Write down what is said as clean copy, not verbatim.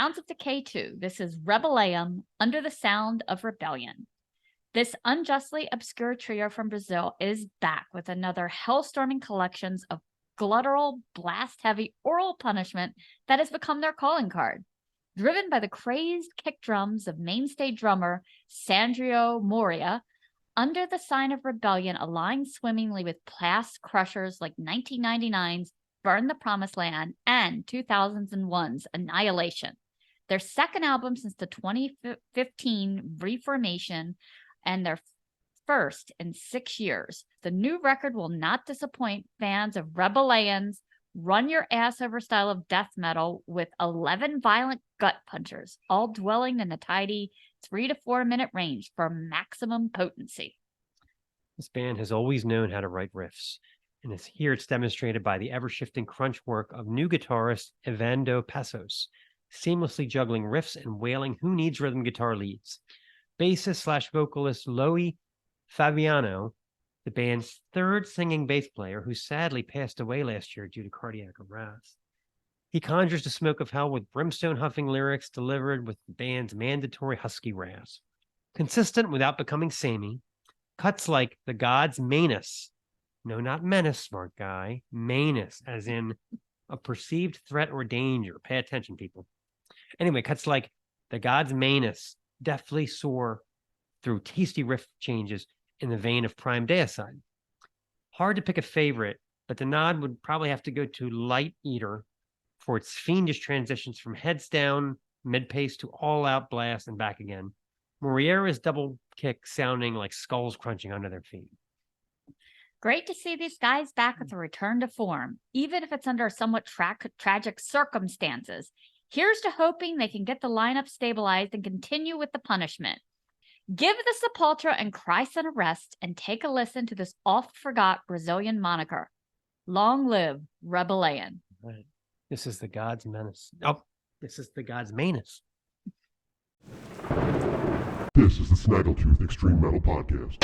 Sounds of Decay 2. This is Rebaelliun, Under the Sound of Rebellion. This unjustly obscure trio from Brazil is back with another hellstorming collections of gluttural, blast-heavy oral punishment that has become their calling card. Driven by the crazed kick drums of mainstay drummer Sandro Moria, Under the Sign of Rebellion aligns swimmingly with past crushers like 1999's Burn the Promised Land and 2001's Annihilation. Their second album since the 2015 reformation and their first in 6 years. The new record will not disappoint fans of Rebaellion's run your ass over style of death metal with 11 violent gut punchers, all dwelling in a tidy 3 to 4 minute range for maximum potency. This band has always known how to write riffs, and it's demonstrated by the ever-shifting crunch work of new guitarist Evando Passos, seamlessly juggling riffs and wailing Who Needs Rhythm guitar leads. Bassist/vocalist Loie Fabiano, the band's third singing bass player, who sadly passed away last year due to cardiac arrest. He conjures the smoke of hell with brimstone-huffing lyrics delivered with the band's mandatory husky rasp. Consistent without becoming samey, cuts like The God's Manus. No, not menace, smart guy. Manus, as in a perceived threat or danger. Pay attention, people. Anyway, cuts like The God's Manus deftly soar through tasty riff changes in the vein of Prime Deicide. Hard to pick a favorite, but the nod would probably have to go to Light Eater for its fiendish transitions from heads down, mid-pace to all-out blast and back again. Moriera's double kick sounding like skulls crunching under their feet. Great to see these guys back with a return to form, even if it's under somewhat tragic circumstances. Here's to hoping they can get the lineup stabilized and continue with the punishment. Give the Sepultura and Christ an arrest and take a listen to this oft-forgot Brazilian moniker. Long live Rebaelliun. Right. This is the God's Menace. Oh, this is the God's Manus. This is the Snaggletooth Extreme Metal Podcast.